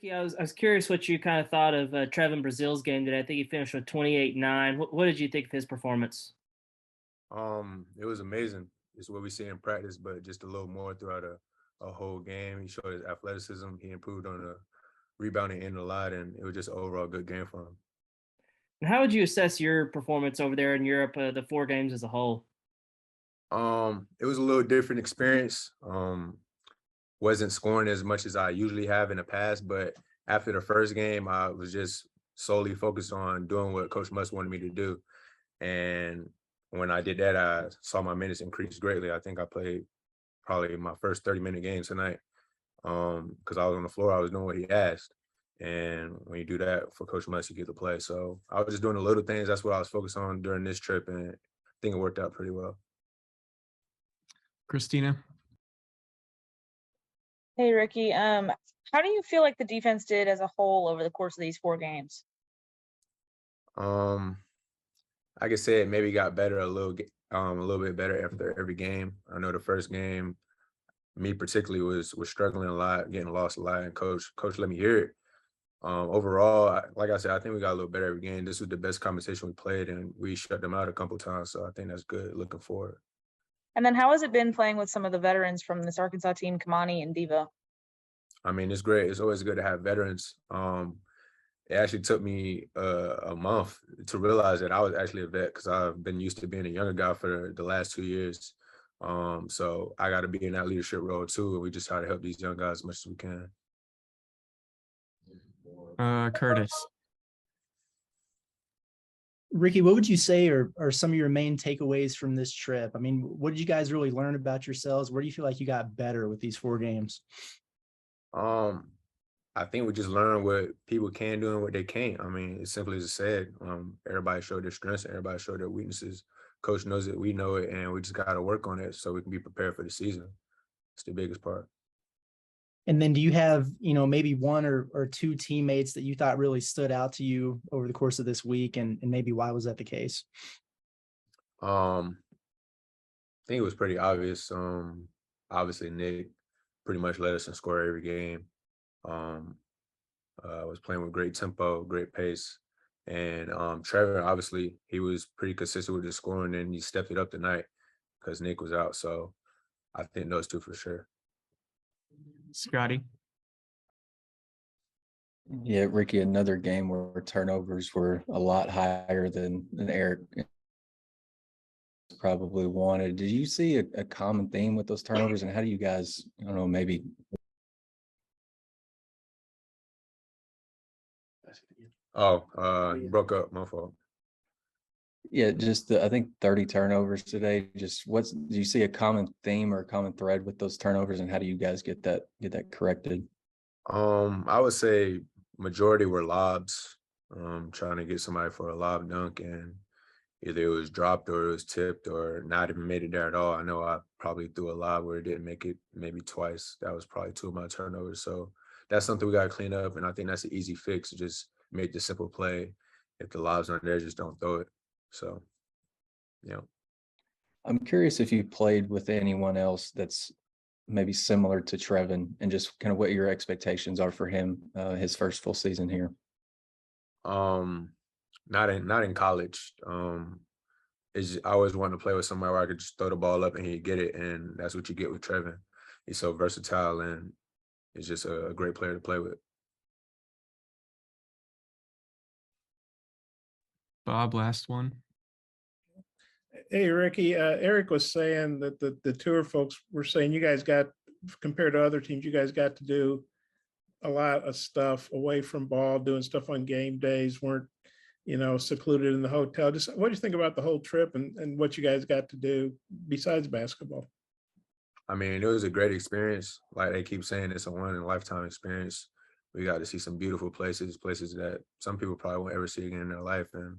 Ricky, I was curious what you kind of thought of Trevin Brazil's game today. I think he finished with 28-9. What did you think of his performance? It was amazing. It's what we see in practice, but just a little more throughout a whole game. He showed his athleticism. He improved on the rebounding end a lot, and it was just an overall good game for him. And how would you assess your performance over there in Europe, the four games as a whole? It was a little different experience. Wasn't scoring as much as I usually have in the past, but after the first game, I was just solely focused on doing what Coach Musk wanted me to do. And when I did that, I saw my minutes increase greatly. I think I played probably my first 30-minute game tonight. Because I was on the floor, I was doing what he asked. And when you do that for Coach Musk, you get to play. So I was just doing the little things. That's what I was focused on during this trip, and I think it worked out pretty well. Christina. Hey, Ricky. How do you feel like the defense did as a whole over the course of these four games? Um, I could say it maybe got better a little bit better after every game. I know the first game, me particularly was struggling a lot, getting lost a lot, and coach let me hear it. Overall, like I said, I think we got a little better every game. This was the best competition we played, and we shut them out a couple times. So I think that's good. Looking forward. And then how has it been playing with some of the veterans from this Arkansas team, Kamani and Diva? I mean, it's great. It's always good to have veterans. It actually took me a month to realize that I was actually a vet because I've been used to being a younger guy for the last 2 years. So I got to be in that leadership role too. And we just try to help these young guys as much as we can. Curtis. Ricky, what would you say are some of your main takeaways from this trip? I mean, what did you guys really learn about yourselves? Where do you feel like you got better with these four games? I think we just learned what people can do and what they can't. I mean, as simply as I said, everybody showed their strengths, everybody showed their weaknesses. Coach knows it, we know it, and we just got to work on it so we can be prepared for the season. It's the biggest part. And then do you have, maybe one or two teammates that you thought really stood out to you over the course of this week, and maybe why was that the case? I think it was pretty obvious. Obviously, Nick pretty much led us in score every game. Was playing with great tempo, great pace. And Trevor, obviously, he was pretty consistent with his scoring, and he stepped it up tonight because Nick was out. So I think those two for sure. Scotty. Yeah, Ricky, another game where turnovers were a lot higher than Eric probably wanted. Did you see a common theme with those turnovers, and how do you guys, I don't know, maybe? You broke up, my fault. Yeah, just I think 30 turnovers today. Just do you see a common theme or a common thread with those turnovers, and how do you guys get that corrected? I would say majority were lobs, trying to get somebody for a lob dunk, and either it was dropped or it was tipped or not even made it there at all. I know I probably threw a lob where it didn't make it maybe twice. That was probably two of my turnovers. So that's something we got to clean up, and I think that's an easy fix. Just make the simple play. If the lob's not there, just don't throw it. So, yeah. I'm curious if you played with anyone else that's maybe similar to Trevin, and just kind of what your expectations are for him, his first full season here. Not in college. I always wanted to play with somebody where I could just throw the ball up and he'd get it, and that's what you get with Trevin. He's so versatile, and he's just a great player to play with. Bob, last one. Hey, Ricky, Eric was saying that the tour folks were saying you guys got, compared to other teams, you guys got to do a lot of stuff away from ball, doing stuff on game days, weren't, secluded in the hotel. Just what do you think about the whole trip and what you guys got to do besides basketball? I mean, it was a great experience. Like they keep saying, it's a one-in-a-lifetime experience. We got to see some beautiful places that some people probably won't ever see again in their life. And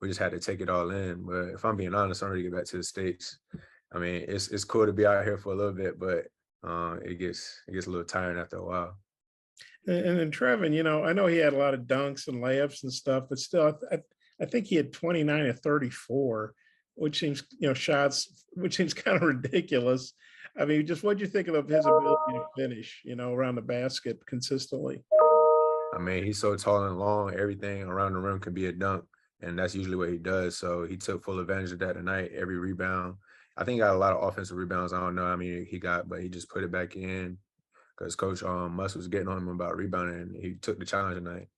we just had to take it all in. But if I'm being honest, I'm ready to get back to the States. I mean, it's cool to be out here for a little bit, but it gets a little tiring after a while. And then Trevin, I know he had a lot of dunks and layups and stuff, but still, I think he had 29 of 34, which seems, shots, which seems kind of ridiculous. I mean, just what do you think of his ability to finish, around the basket consistently? I mean, he's so tall and long, everything around the rim could be a dunk, and that's usually what he does. So he took full advantage of that tonight, every rebound. I think he got a lot of offensive rebounds. I don't know how many he got, but he just put it back in because Coach Muss was getting on him about rebounding, and he took the challenge tonight.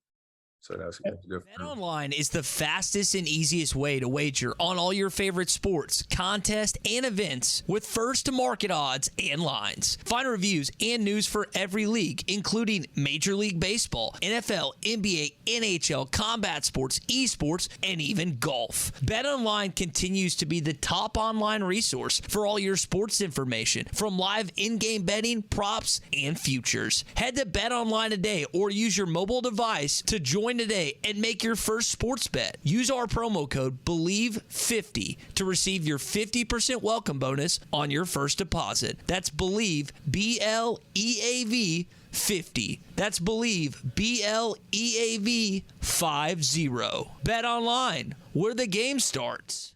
So that's good for him. BetOnline is the fastest and easiest way to wager on all your favorite sports, contests, and events with first-to-market odds and lines. Find reviews and news for every league, including Major League Baseball, NFL, NBA, NHL, combat sports, esports, and even golf. BetOnline continues to be the top online resource for all your sports information, from live in-game betting, props, and futures. Head to BetOnline today or use your mobile device to join today and make your first sports bet. Use our promo code BELIEVE50 to receive your 50% welcome bonus on your first deposit. That's BELIEVE, BLEAV 50. That's BELIEVE, BLEAV 50. Bet online, where the game starts.